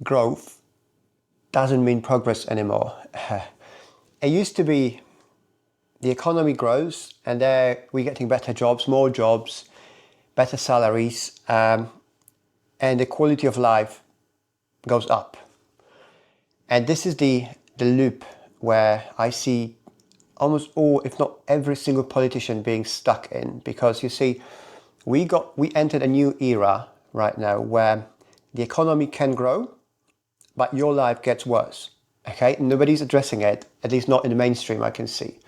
growth doesn't mean progress anymore. It used to be the economy grows and there we're getting better jobs, more jobs, better salaries, and the quality of life goes up. And this is the loop where I see almost all, if not every single politician being stuck in, because you see, we entered a new era right now where the economy can grow, but your life gets worse. Okay, nobody's addressing it, at least not in the mainstream I can see.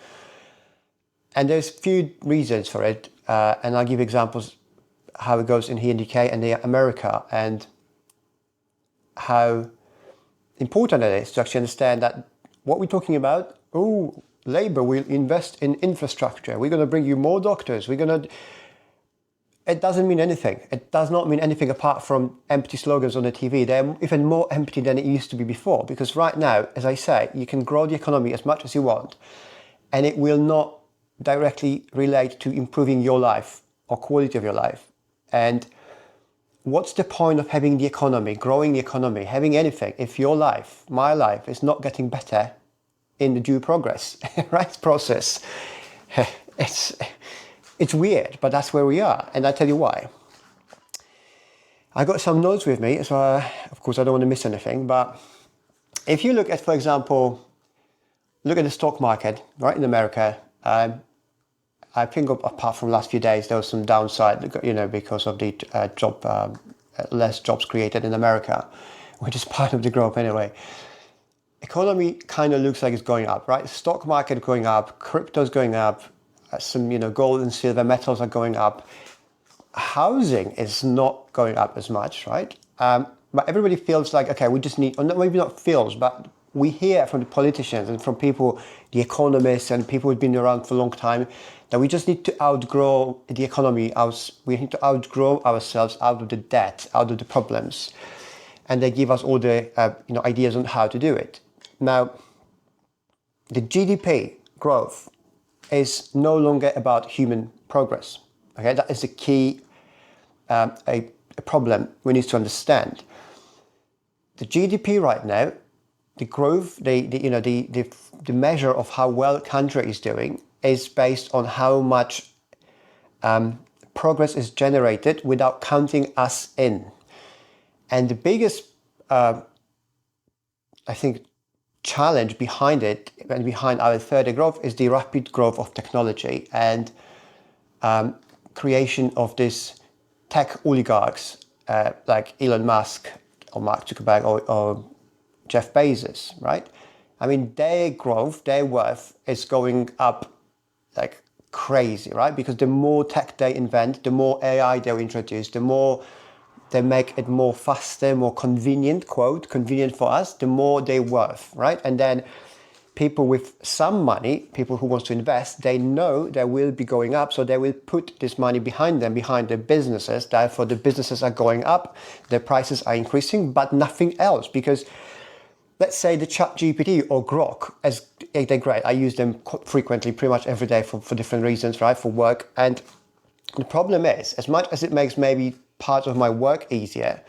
And there's few reasons for it, and I'll give examples how it goes in here in the UK and in America, and how important it is to actually understand that what we're talking about, Labour will invest in infrastructure, we're going to bring you more doctors, it doesn't mean anything. It does not mean anything apart from empty slogans on the TV. They're even more empty than it used to be before, because right now, as I say, you can grow the economy as much as you want, and it will not directly relate to improving your life or quality of your life. And what's the point of having the economy, growing the economy, having anything, if your life, my life, is not getting better in the due progress, right, process? It's weird, but that's where we are, and I tell you why. I got some notes with me, so of course I don't want to miss anything, but if you look at, for example, look at the stock market, right, in America, I think apart from the last few days, there was some downside, because of the less jobs created in America, which is part of the growth anyway. Economy kind of looks like it's going up, right? Stock market going up, crypto's going up, some gold and silver metals are going up. Housing is not going up as much, right? But everybody feels like, okay, we just need, or maybe not feels, but we hear from the politicians and from people, the economists and people who've been around for a long time, that we just need to outgrow the economy. We need to outgrow ourselves out of the debt, out of the problems. And they give us all the ideas on how to do it. Now, the GDP growth is no longer about human progress. Okay, that is the key, a problem we need to understand. The GDP right now, the growth, the measure of how well a country is doing is based on how much progress is generated without counting us in. And the biggest, I think, challenge behind it and behind our further growth is the rapid growth of technology and creation of these tech oligarchs like Elon Musk or Mark Zuckerberg or Jeff Bezos, right? I mean, their growth, their worth is going up like crazy, right? Because the more tech they invent, the more AI they introduce, the more they make it more faster, more convenient, quote, convenient for us, the more they're worth, right? And then people with some money, people who want to invest, they know they will be going up, so they will put this money behind them, behind their businesses. Therefore, the businesses are going up, their prices are increasing, but nothing else. Because let's say the ChatGPT or Grok, they're great. I use them frequently, pretty much every day for different reasons, right, for work. And the problem is, as much as it makes maybe part of my work easier,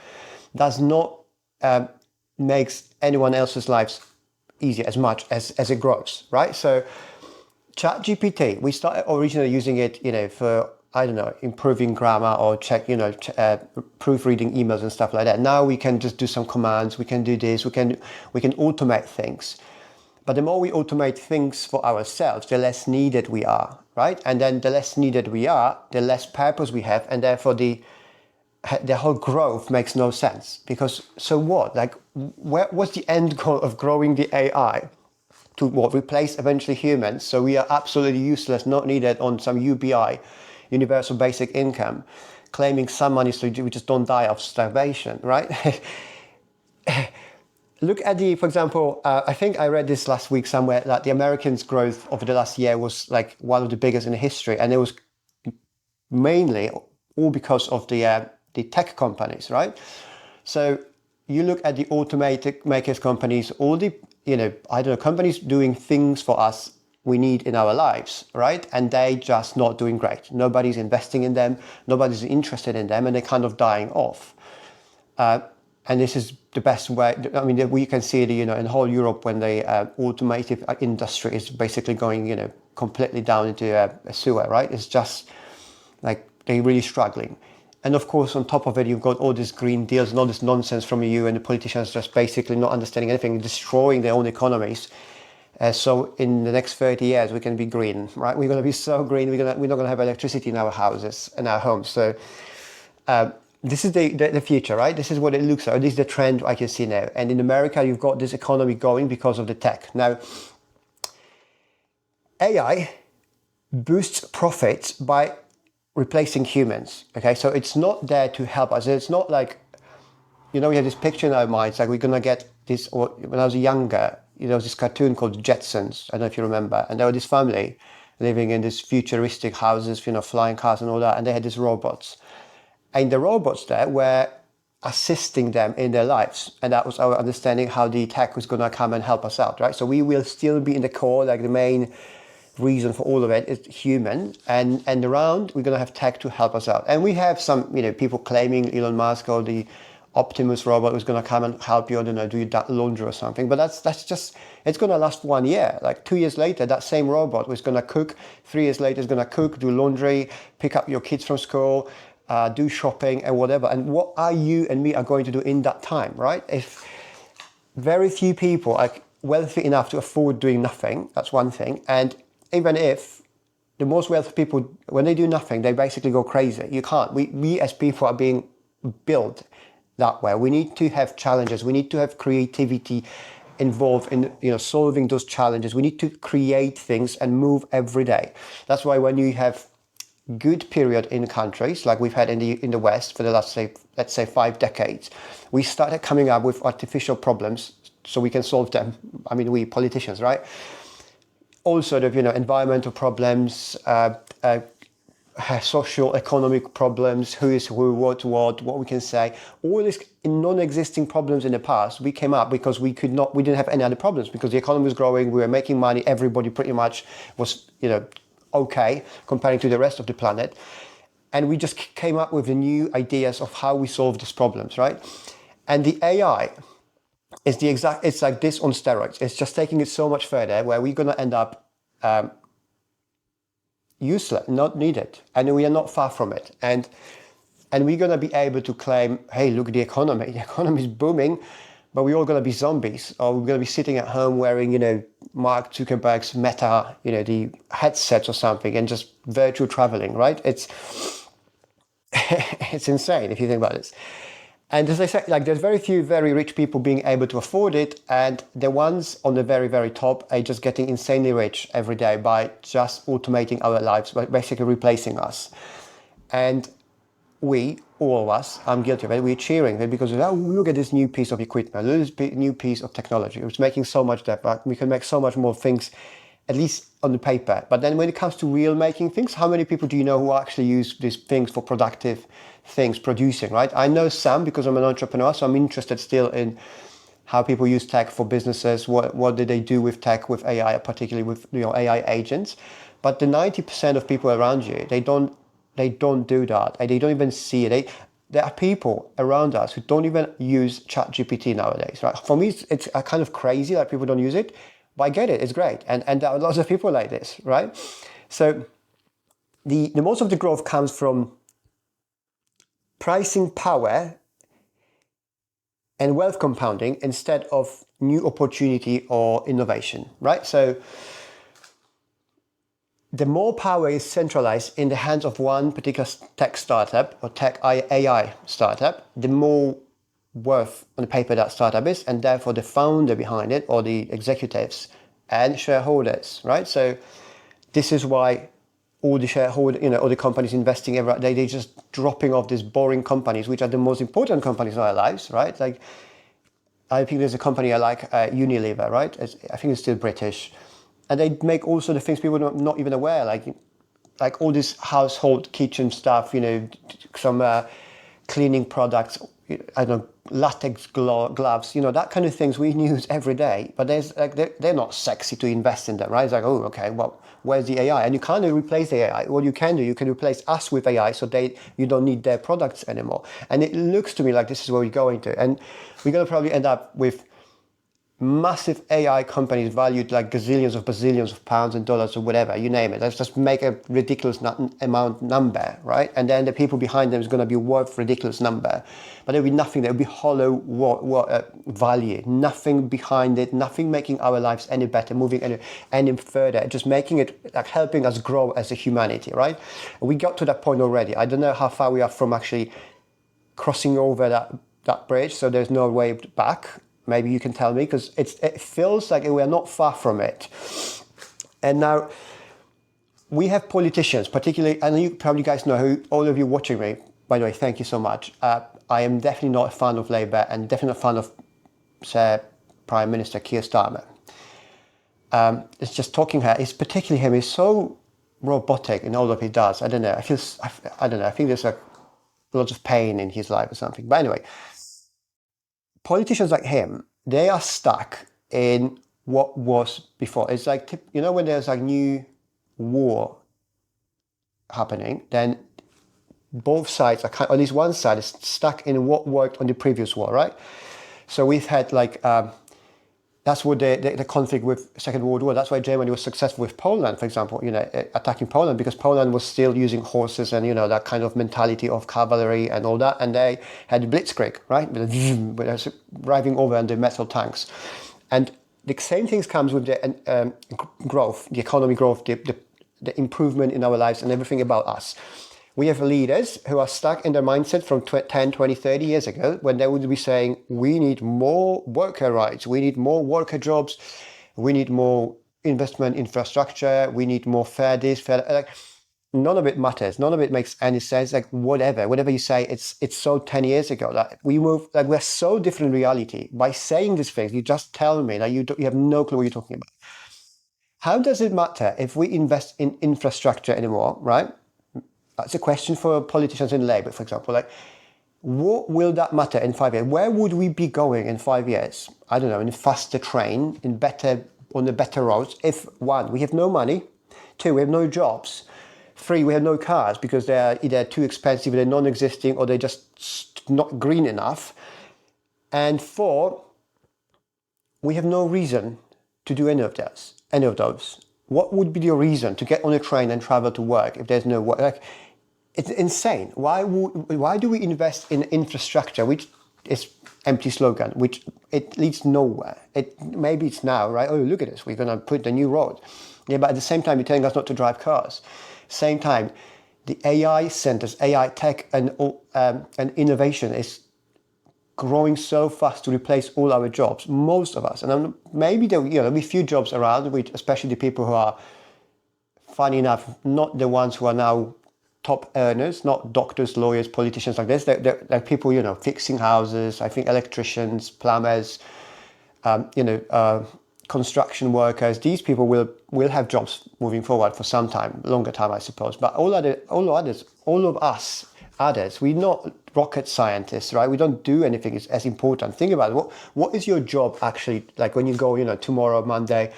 does not makes anyone else's lives easier as much as it grows, right? So ChatGPT, we started originally using it, for, I don't know, improving grammar or proofreading emails and stuff like that. Now we can just do some commands, we can do this, we can automate things. But the more we automate things for ourselves, the less needed we are, right? And then the less needed we are, the less purpose we have, and therefore the whole growth makes no sense. Because so what? Like, what's the end goal of growing the AI? To what? Replace eventually humans, so we are absolutely useless, not needed on some UBI, universal basic income, claiming some money so we just don't die of starvation, right? Look at for example, I think I read this last week somewhere, that the Americans' growth over the last year was like one of the biggest in history, and it was mainly all because of the tech companies, right? So you look at the automatic makers companies, all the, companies doing things for us we need in our lives, right? And they just not doing great. Nobody's investing in them, nobody's interested in them, and they're kind of dying off. and this is the best way. I mean, we can see it, in whole Europe when the automotive industry is basically going, completely down into a sewer, right? It's just like they're really struggling. And of course, on top of it, you've got all these green deals and all this nonsense from EU and the politicians just basically not understanding anything, destroying their own economies. So in the next 30 years, we can be green, right? We're going to be so green. We're not going to have electricity in our houses and our homes. So this is the future, right? This is what it looks like. This is the trend I can see now. And in America, you've got this economy going because of the tech. Now, AI boosts profits by replacing humans. Okay, so it's not there to help us. It's not like, we have this picture in our minds, like we're going to get this, or when I was younger, there was this cartoon called Jetsons. I don't know if you remember. And there was this family living in these futuristic houses, flying cars and all that. And they had these robots. And the robots there were assisting them in their lives. And that was our understanding how the tech was going to come and help us out, right? So we will still be in the core, like the main reason for all of it is human. And around, we're going to have tech to help us out. And we have some, people claiming Elon Musk or the Optimus robot was going to come and help you, I don't know, do that laundry or something. But that's just, it's going to last 1 year. Like 2 years later, that same robot was going to cook. 3 years later, it's going to cook, do laundry, pick up your kids from school, do shopping and whatever. And what are you and me are going to do in that time, right? If very few people are wealthy enough to afford doing nothing, that's one thing. And even if the most wealthy people, when they do nothing, they basically go crazy. You can't. We as people are being built that way. We need to have challenges. We need to have creativity involved in solving those challenges. We need to create things and move every day. That's why when you have good period in countries like we've had in the West for the last, let's say 5 decades, we started coming up with artificial problems so we can solve them. I mean, we politicians, right? All sort of environmental problems, social economic problems, who is who, what we can say, all these non-existing problems in the past, we came up because we didn't have any other problems because the economy was growing, we were making money, everybody pretty much was, okay comparing to the rest of the planet. And we just came up with the new ideas of how we solve these problems, right? And the AI is it's like this on steroids. It's just taking it so much further where we're going to end up useless, not needed, and we are not far from it. And we're going to be able to claim, hey, look, the economy is booming, but we're all going to be zombies, or we're going to be sitting at home wearing, Mark Zuckerberg's Meta, the headsets or something, and just virtual traveling, right? It's it's insane if you think about this. And as I said, like there's very few very rich people being able to afford it, and the ones on the very, very top are just getting insanely rich every day by just automating our lives, by basically replacing us. And all of us, I'm guilty of it, we're cheering it because, oh, look at this new piece of equipment, look at this new piece of technology. It's making so much that, but we can make so much more things, at least on the paper. But then when it comes to real making things, how many people do you know who actually use these things for productive things, producing, right? I know some because I'm an entrepreneur, so I'm interested still in how people use tech for businesses, what do they do with tech, with AI, particularly with AI agents. But the 90% of people around you, they don't do that. They don't even see it. There are people around us who don't even use ChatGPT nowadays, right? For me, it's kind of crazy that people don't use it, but I get it. It's great. And there are lots of people like this, right? So the most of the growth comes from pricing power and wealth compounding instead of new opportunity or innovation, right? So the more power is centralized in the hands of one particular tech startup or tech AI startup, the more worth on the paper that startup is, and therefore the founder behind it or the executives and shareholders, right? So this is why all the shareholders, all the companies investing every day, they're just dropping off these boring companies, which are the most important companies in our lives, right? Like, I think there's a company I like, Unilever, right? I think it's still British. And they make also the things people are not even aware, like all this household kitchen stuff, some cleaning products. I don't know latex gloves, that kind of things we use every day. But there's like they're not sexy to invest in them, right? It's like, oh, okay, well, where's the AI? And you can't replace the AI. What you can do, you can replace us with AI, so you don't need their products anymore. And it looks to me like this is where we're going to, and we're going to probably end up with massive AI companies valued like gazillions of bazillions of pounds and dollars or whatever, you name it. Let's just make a ridiculous number, right? And then the people behind them is going to be worth ridiculous number, but there'll be nothing. There'll be hollow value, nothing behind it, nothing making our lives any better, moving any further, just making it like helping us grow as a humanity, right? And we got to that point already. I don't know how far we are from actually crossing over that bridge, so there's no way back. Maybe you can tell me, because it feels like we're not far from it. And now we have politicians, particularly, and you probably guys know who, all of you watching me, by the way, thank you so much. I am definitely not a fan of Labour and definitely not a fan of, say, Prime Minister Keir Starmer. It's just talking her, it's particularly him, he's so robotic in all that he does. I don't know, I don't know, I think there's a lot of pain in his life or something. But anyway, politicians like him, they are stuck in what was before. It's like, when there's like new war happening, then both sides are at least one side is stuck in what worked on the previous war, right? So we've had like, that's what the conflict with Second World War. That's why Germany was successful with Poland, for example, attacking Poland, because Poland was still using horses and, that kind of mentality of cavalry and all that. And they had Blitzkrieg, right? With driving over on the metal tanks. And the same things comes with the growth, the economy growth, the improvement in our lives and everything about us. We have leaders who are stuck in their mindset from 10, 20, 30 years ago, when they would be saying, we need more worker rights, we need more worker jobs, we need more investment infrastructure, we need more fair this, fair that. Like, none of it matters. None of it makes any sense. Like whatever you say, it's so 10 years ago. Like we're so different in reality. By saying these things, you just tell me that you have no clue what you're talking about. How does it matter if we invest in infrastructure anymore, right? That's a question for politicians in Labour, for example. Like, what will that matter in 5 years? Where would we be going in 5 years? I don't know, in a faster train, on the better roads. If one, we have no money. Two, we have no jobs. Three, we have no cars because they're either too expensive, they're non-existing, or they're just not green enough. And four, we have no reason to do any of those. What would be the reason to get on a train and travel to work if there's no work? Like, it's insane. Why do we invest in infrastructure, which is empty slogan, which it leads nowhere? Maybe it's now, right? Oh, look at this. We're going to put the new road. Yeah, but at the same time, you're telling us not to drive cars. Same time, the AI centers, AI tech and innovation is growing so fast to replace all our jobs, most of us. And maybe there'll be few jobs around, especially the people who are, funny enough, not the ones who are now top earners, not doctors, lawyers, politicians like this. They're people, fixing houses, I think electricians, plumbers, construction workers. These people will have jobs moving forward for some time, longer time, I suppose. But all of us others, we're not rocket scientists, right? We don't do anything as important. Think about it. What is your job actually like when you go, tomorrow, Monday?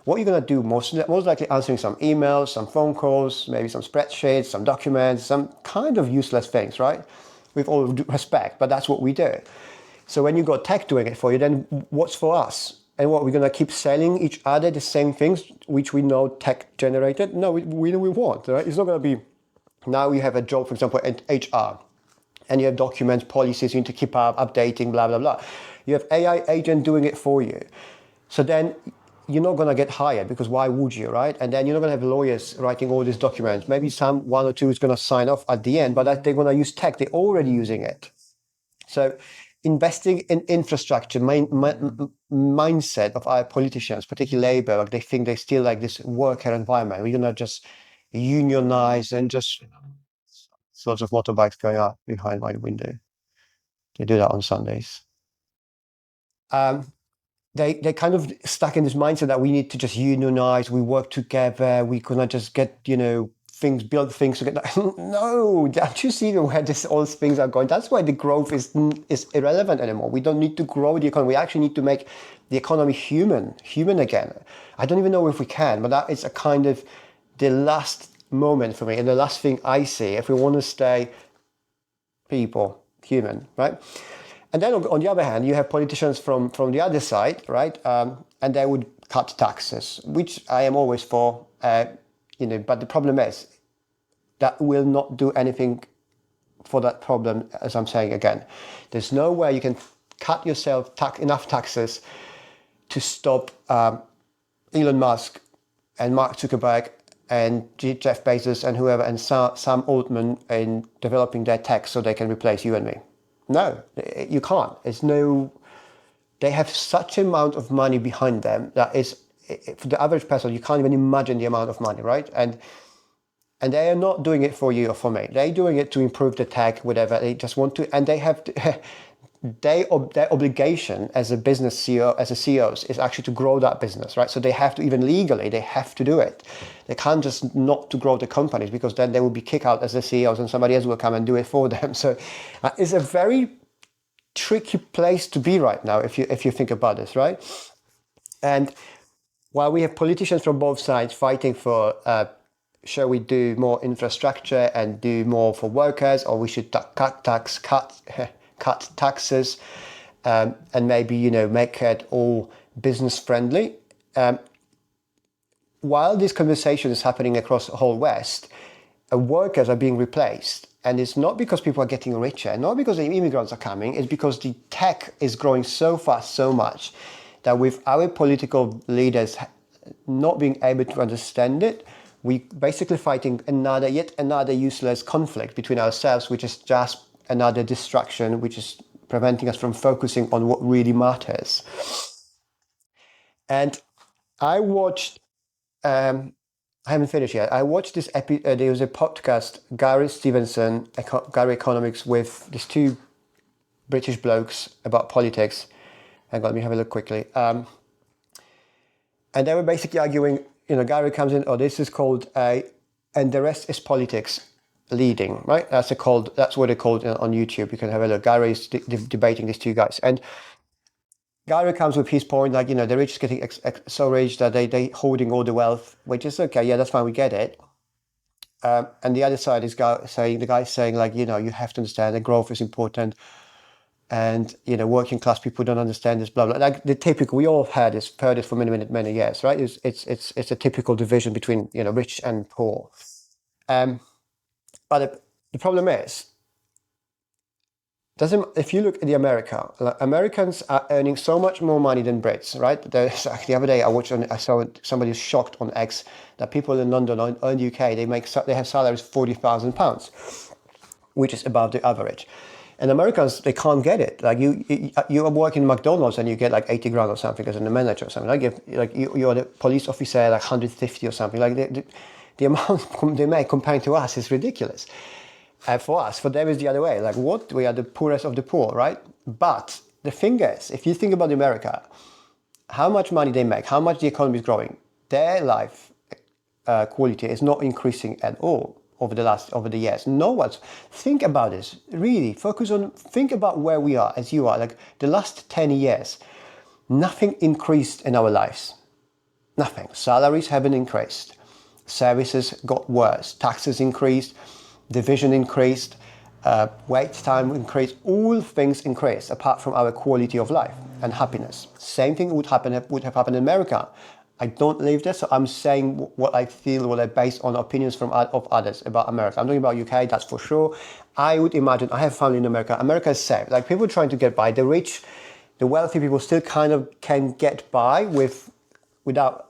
What are you going to do? Most likely answering some emails, some phone calls, maybe some spreadsheets, some documents, some kind of useless things, right? With all due respect, but that's what we do. So when you got tech doing it for you, then what's for us? And what, we're going to keep selling each other the same things which we know tech generated? No, we won't, right? It's not going to be, now you have a job, for example, in HR, and you have documents, policies you need to keep up, updating, blah, blah, blah. You have AI agent doing it for you. So then you're not going to get hired, because why would you, right? And then you're not going to have lawyers writing all these documents. Maybe one or two is going to sign off at the end, but they're going to use tech. They're already using it. So investing in infrastructure, mindset of our politicians, particularly Labour, like they think they still like this worker environment. We're going to just unionize and just lots of motorbikes going up behind my window. They do that on Sundays. They kind of stuck in this mindset that we need to just unionize, we work together, we're gonna just get, build things to get. No, don't you see where all things are going? That's why the growth is irrelevant anymore. We don't need to grow the economy. We actually need to make the economy human again. I don't even know if we can, but that is a kind of the last moment for me and the last thing I see if we want to stay people, human, right? And then on the other hand, you have politicians from the other side, right? And they would cut taxes, which I am always for, but the problem is that will not do anything for that problem, as I'm saying again. There's no way you can cut yourself enough taxes to stop Elon Musk and Mark Zuckerberg and Jeff Bezos and whoever and Sam Altman in developing their tech so they can replace you and me. No, you can't. They have such amount of money behind them that is, for the average person, you can't even imagine the amount of money, right? And they are not doing it for you or for me. They're doing it to improve the tech, whatever. They just want to, and they have their obligation as a business CEO, as a CEOs, is actually to grow that business, right? So they have to, even legally, they have to do it. They can't just not to grow the companies because then they will be kicked out as the CEOs and somebody else will come and do it for them. So it's a very tricky place to be right now if you think about this, right? And while we have politicians from both sides fighting for shall we do more infrastructure and do more for workers, or we should cut taxes and maybe make it all business friendly. While this conversation is happening across the whole West, workers are being replaced. And it's not because people are getting richer, not because the immigrants are coming, it's because the tech is growing so fast, so much, that with our political leaders not being able to understand it, we basically fighting yet another useless conflict between ourselves, which is just another distraction, which is preventing us from focusing on what really matters. And I watched, I haven't finished yet. I watched this there was a podcast, Gary Stevenson, Gary Economics, with these two British blokes about politics. Hang on, let me have a look quickly. And they were basically arguing, Gary comes in, this is called and the rest is politics leading, right? That's what they're called on YouTube. You can have a look. Gary is debating these two guys. And Gary comes with his point, like, the rich is getting so rich that they holding all the wealth, which is okay. Yeah, that's fine. We get it. And the other side is the guy's saying, like, you have to understand that growth is important. And, working class people don't understand this, blah, blah. Like the typical, we all heard it for many years, right? It's a typical division between, rich and poor. But the problem is, if you look at Americans are earning so much more money than Brits, right? The other day I saw somebody shocked on X that people in London or in the UK, they have salaries £40,000, which is above the average. And Americans, they can't get it. Like you are working in McDonald's and you get like 80 grand or something as a manager or something. Like you're the police officer, like 150 or something. Like the amount they make comparing to us is ridiculous. For them is the other way. Like what? We are the poorest of the poor, right? But the thing is, if you think about America, how much money they make, how much the economy is growing, their life quality is not increasing at all over the years. No one's. Think about this. Really, think about where we are as you are. Like the last 10 years, nothing increased in our lives. Nothing. Salaries haven't increased. Services got worse. Taxes increased. Division increased. Wait time increased. All things increased apart from our quality of life and happiness. Same thing would have happened in America. I don't live there, so I'm saying what I feel, what I base on opinions of others about America. I'm talking about UK, that's for sure. I would imagine, I have family in America. America is safe. Like people trying to get by. The rich, the wealthy people still kind of can get by without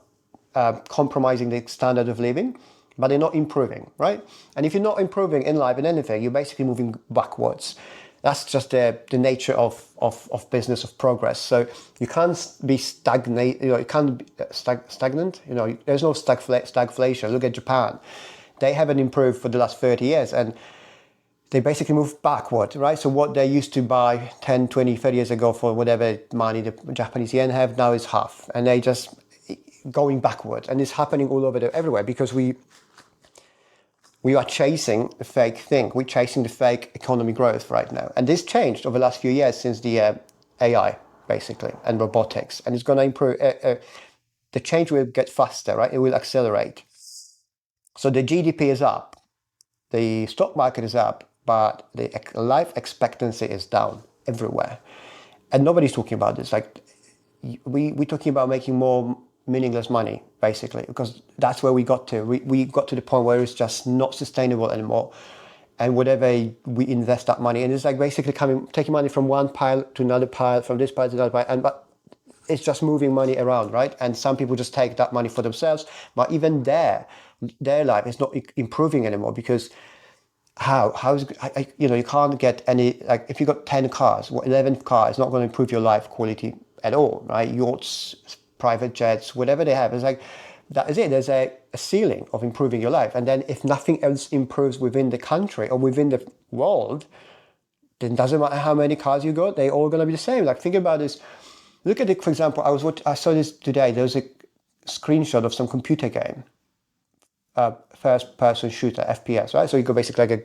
compromising the standard of living, but they're not improving, right? And if you're not improving in life in anything, you're basically moving backwards. That's just the nature of business, of progress. So you can't be stagnant. You can't be stagnant. There's no stagflation. Look at Japan; they haven't improved for the last 30 years, and they basically move backward, right? So what they used to buy 10, 20, 30 years ago for whatever money the Japanese yen have now is half, and they just going backward, and it's happening all over everywhere because We are chasing a fake thing. We're chasing the fake economy growth right now. And this changed over the last few years since the AI, basically, and robotics. And it's going to improve. The change will get faster, right? It will accelerate. So the GDP is up, the stock market is up, but the life expectancy is down everywhere. And nobody's talking about this. Like, we're talking about making more meaningless money, basically, because that's where we got to. We got to the point where it's just not sustainable anymore. And whatever we invest that money, and it's like basically taking money from one pile to another pile, from this pile to another pile, but it's just moving money around, right? And some people just take that money for themselves, but even their life is not improving anymore because how's you can't get any, like, if you got 10 cars, 11th car is not going to improve your life quality at all, right? Yachts, private jets, whatever they have, it's like that is it. There's a ceiling of improving your life, and then if nothing else improves within the country or within the world, then it doesn't matter how many cars you got, they're all going to be the same. Like, think about this. Look at it, for example, I saw this today. There was a screenshot of some computer game, first person shooter, FPS, right? So you go basically like a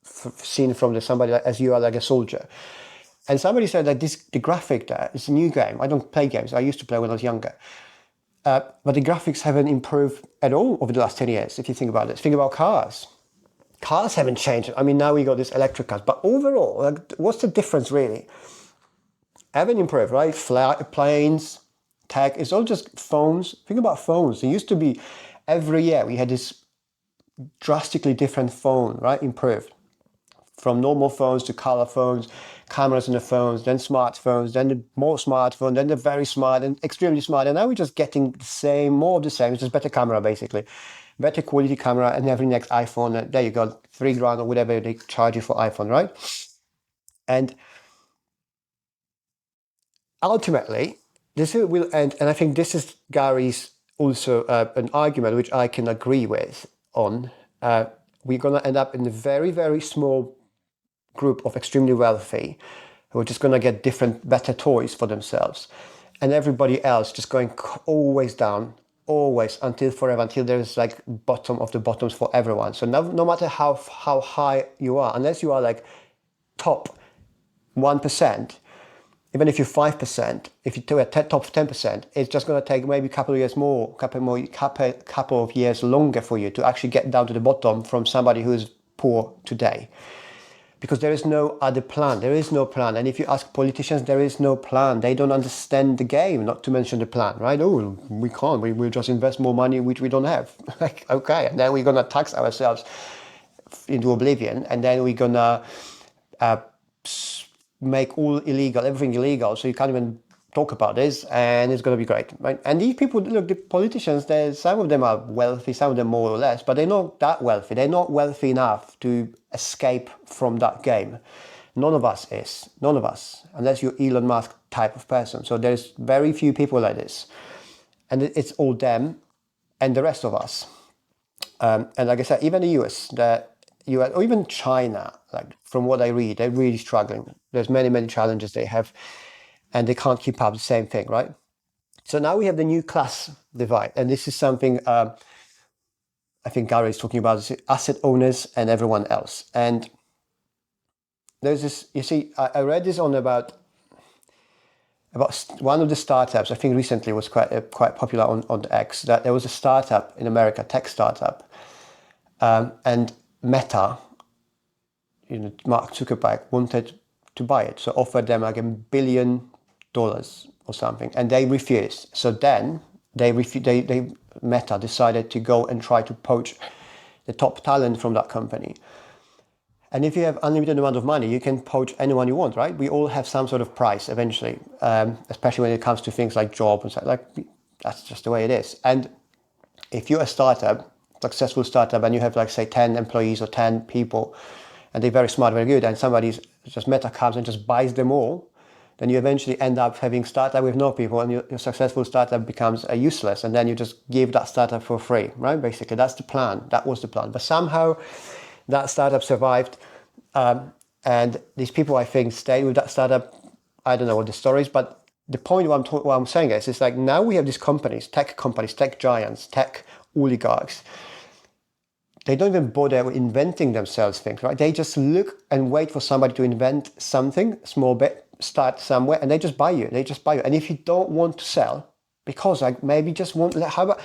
scene from somebody, like, as you are like a soldier. And somebody said that the graphic there is a new game. I don't play games. I used to play when I was younger. But the graphics haven't improved at all over the last 10 years, if you think about it. Think about cars. Cars haven't changed. I mean, now we got these electric cars. But overall, like, what's the difference really? Haven't improved, right? Planes, tech, it's all just phones. Think about phones. It used to be every year we had this drastically different phone, right? Improved. From normal phones to color phones, cameras in the phones, then smartphones, then the more smartphone, then the very smart and extremely smart. And now we're just getting the same, more of the same. It's just better camera, basically. Better quality camera, and every next iPhone, there you go, $3,000 or whatever they charge you for iPhone, right? And ultimately, this will end, and I think this is Gary's also an argument which I can agree with on. We're going to end up in a very, very small group of extremely wealthy who are just going to get different, better toys for themselves. And everybody else just going always down, always, until forever, until there's like bottom of the bottoms for everyone. So no matter how high you are, unless you are like top 1%, even if you're 5%, if you're a top 10%, it's just going to take maybe a couple of years more, couple of years longer for you to actually get down to the bottom from somebody who's poor today. Because there is no other plan. There is no plan. And if you ask politicians, there is no plan. They don't understand the game, not to mention the plan, right? Oh, we can't. We'll just invest more money, which we don't have. Like, okay. And then we're going to tax ourselves into oblivion. And then we're going to make all illegal, everything illegal. So you can't even talk about this, and it's going to be great, right? And these people, look, the politicians, some of them are wealthy, some of them more or less, but they're not that wealthy. They're not wealthy enough to escape from that game. None of us is. None of us, unless you're Elon Musk type of person. So there's very few people like this. And it's all them and the rest of us. And like I said, even the US, or even China, like from what I read, they're really struggling. There's many, many challenges they have, and they can't keep up the same thing, right? So now we have the new class divide, and this is something I think Gary is talking about, asset owners and everyone else. And there's this, you see, I read this on about one of the startups, I think recently was quite popular on X, that there was a startup in America, tech startup, and Meta, Mark Zuckerberg wanted to buy it, so offered them like $1 billion or something, and they refused. So then Meta decided to go and try to poach the top talent from that company. And if you have unlimited amount of money, you can poach anyone you want, right? We all have some sort of price eventually, especially when it comes to things like job and stuff. Like, that's just the way it is. And if you're a startup, successful startup, and you have, like, say 10 employees or 10 people, and they're very smart, very good, and somebody's just Meta comes and just buys them all, then you eventually end up having startup with no people, and your successful startup becomes useless, and then you just give that startup for free, right? Basically, that's the plan. That was the plan. But somehow that startup survived, and these people, I think, stayed with that startup. I don't know what the story is, but the point what I'm saying is, it's like now we have these companies, tech giants, tech oligarchs, they don't even bother with inventing themselves things, right? They just look and wait for somebody to invent something, small bit, start somewhere, and they just buy you. They just buy you. And if you don't want to sell, because like maybe just want, how about,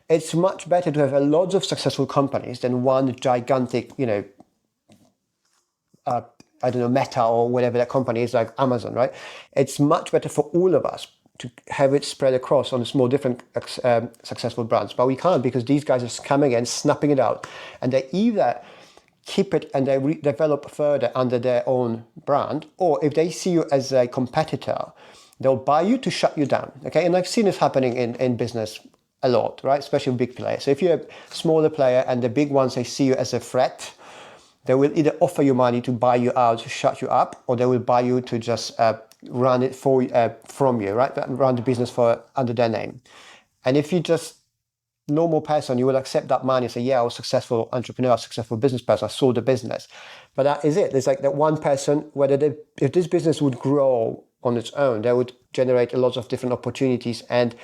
it's much better to have a lot of successful companies than one gigantic, I don't know, Meta or whatever that company is, like Amazon, right? It's much better for all of us to have it spread across on small different successful brands, but we can't because these guys are coming and snapping it out, and they either keep it and they develop further under their own brand, or if they see you as a competitor, they'll buy you to shut you down. Okay, and I've seen this happening in business a lot, right? Especially with big players. So if you're a smaller player and the big ones, they see you as a threat, they will either offer you money to buy you out, to shut you up, or they will buy you to just run it from you, right? Run the business under their name. And if you just normal person, you will accept that money and say, yeah, I was a successful entrepreneur, a successful business person, I sold the business. But that is it. There's like that one person, if this business would grow on its own, that would generate a lot of different opportunities, and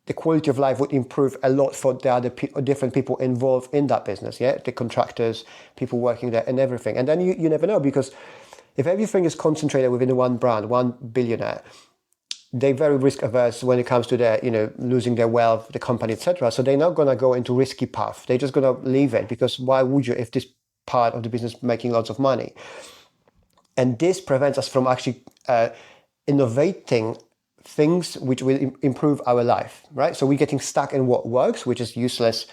the quality of life would improve a lot for the other different people involved in that business, yeah? The contractors, people working there and everything. And then you never know, because if everything is concentrated within one brand, one billionaire, they're very risk averse when it comes to their, losing their wealth, the company, etc. So they're not going to go into risky path. They're just going to leave it, because why would you if this part of the business making lots of money? And this prevents us from actually innovating things which will improve our life, right? So we're getting stuck in what works, which is useless.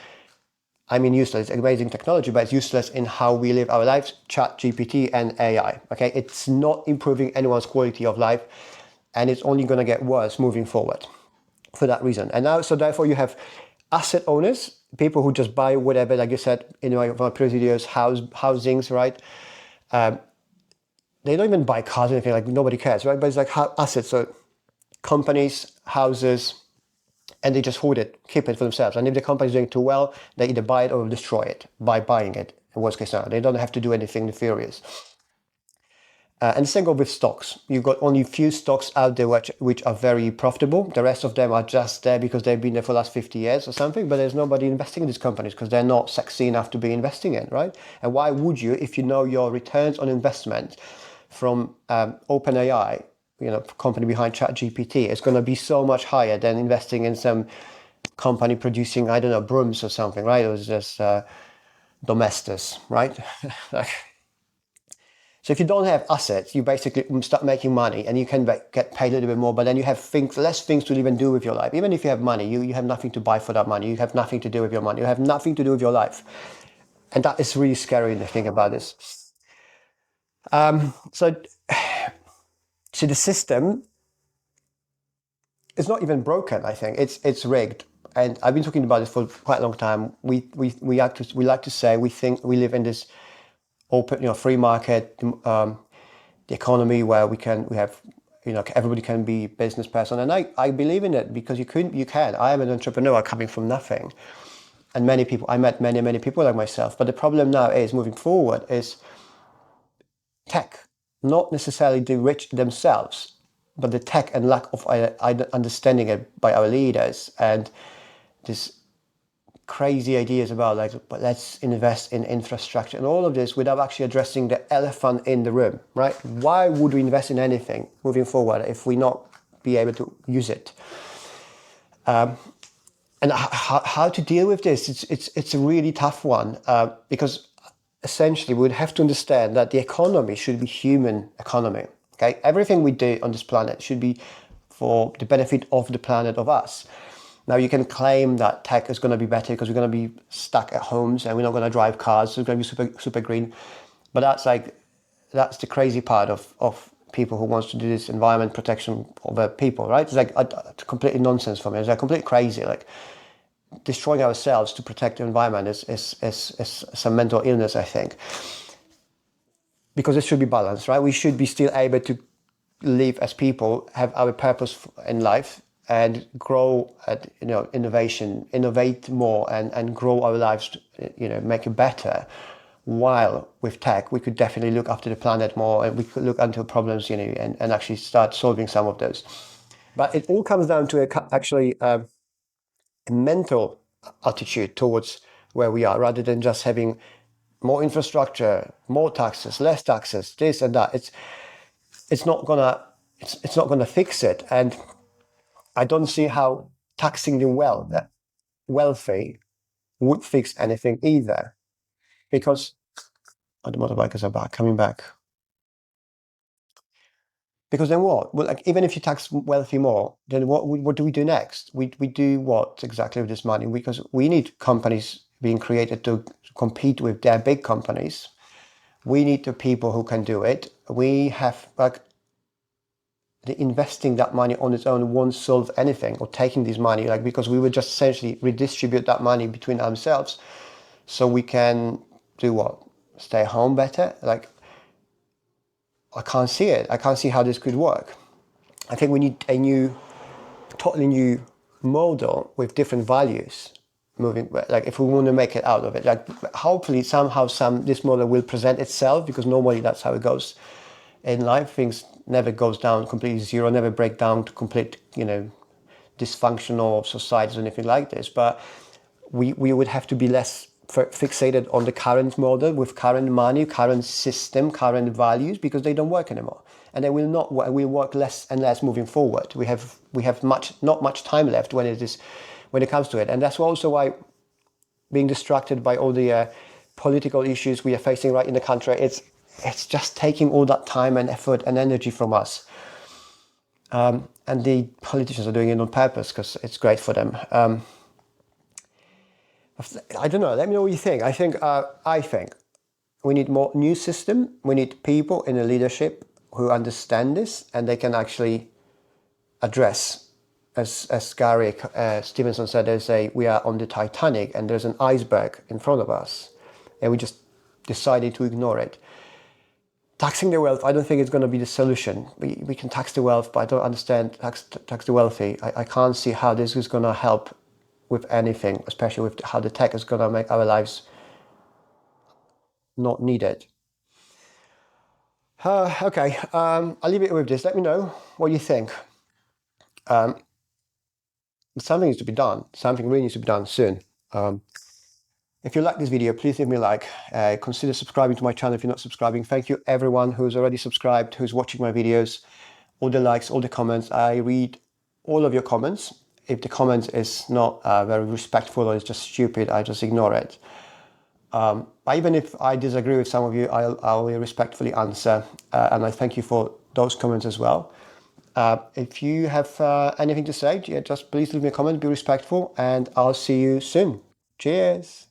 I mean, useless, amazing technology, but it's useless in how we live our lives, Chat, GPT, and AI, okay? It's not improving anyone's quality of life, and it's only going to get worse moving forward for that reason. And now, so therefore you have asset owners, people who just buy whatever, like you said in my previous videos, housings, right? They don't even buy cars or anything, like nobody cares, right? But it's like assets, so companies, houses, and they just hold it, keep it for themselves. And if the company is doing too well, they either buy it or destroy it by buying it, in worst case scenario. They don't have to do anything nefarious. And the same goes with stocks. You've got only a few stocks out there which are very profitable. The rest of them are just there because they've been there for the last 50 years or something, but there's nobody investing in these companies because they're not sexy enough to be investing in, right? And why would you if you know your returns on investment from OpenAI, company behind ChatGPT, is going to be so much higher than investing in some company producing, I don't know, brooms or something, right? It was just Domestos, right? So if you don't have assets, you basically start making money and you can get paid a little bit more, but then you have less things to even do with your life. Even if you have money, you have nothing to buy for that money. You have nothing to do with your money. You have nothing to do with your life. And that is really scary to think about this. So the system is not even broken, I think. It's rigged. And I've been talking about this for quite a long time. We like to say we think we live in this open, free market, the economy where we have, everybody can be business person, and I believe in it because you can. I am an entrepreneur coming from nothing, and I met many people like myself. But the problem now is moving forward is tech, not necessarily the rich themselves, but the tech and lack of understanding it by our leaders and this crazy ideas about but let's invest in infrastructure and all of this without actually addressing the elephant in the room, right? Why would we invest in anything moving forward if we not be able to use it? And how to deal with this? It's a really tough one because essentially we would have to understand that the economy should be human economy. Okay, everything we do on this planet should be for the benefit of the planet, of us. Now you can claim that tech is going to be better because we're going to be stuck at homes and we're not going to drive cars, so it's going to be super green. But that's the crazy part of people who wants to do this environment protection of people, right? It's like completely nonsense for me. It's like completely crazy. Like destroying ourselves to protect the environment is some mental illness, I think. Because it should be balanced, right? We should be still able to live as people, have our purpose in life, and grow at innovate more and grow our lives, make it better. While with tech, we could definitely look after the planet more, and we could look into problems, and actually start solving some of those. But it all comes down to a mental attitude towards where we are, rather than just having more infrastructure, more taxes, less taxes, this and that. It's not gonna it's not gonna fix it. And I don't see how taxing the wealthy would fix anything either. Because the motorbikers are back, coming back. Because then what? Well, like even if you tax wealthy more, then what do we do next? We do what exactly with this money? Because we need companies being created to compete with their big companies. We need the people who can do it. We have like the investing that money on its own won't solve anything, or taking this money, like, because we would just essentially redistribute that money between ourselves so we can do what? Stay home better? Like, I can't see it. I can't see how this could work. I think we need a totally new model with different values moving. Like, if we want to make it out of it, like, hopefully somehow this model will present itself, because normally that's how it goes in life. Things never goes down completely zero, never break down to complete, dysfunctional societies or anything like this. But we would have to be less fixated on the current model with current money, current system, current values, because they don't work anymore, and they will not will work less and less moving forward. We have not much time left when it comes to it, and that's also why, being distracted by all the political issues we are facing right in the country, it's just taking all that time and effort and energy from us. And the politicians are doing it on purpose because it's great for them. I don't know. Let me know what you think. I think we need more new system. We need people in the leadership who understand this, and they can actually address, as Gary Stevenson said, we are on the Titanic and there's an iceberg in front of us, and we just decided to ignore it. Taxing the wealth, I don't think it's going to be the solution. We can tax the wealth, but I don't understand tax the wealthy. I can't see how this is going to help with anything, especially with how the tech is going to make our lives not needed. Okay, I'll leave it with this. Let me know what you think. Something needs to be done. Something really needs to be done soon. If you like this video, please leave me a like. Consider subscribing to my channel if you're not subscribing. Thank you everyone who's already subscribed, who's watching my videos. All the likes, all the comments. I read all of your comments. If the comment is not very respectful or it's just stupid, I just ignore it. But even if I disagree with some of you, I'll respectfully answer. And I thank you for those comments as well. If you have anything to say, just please leave me a comment, be respectful, and I'll see you soon. Cheers.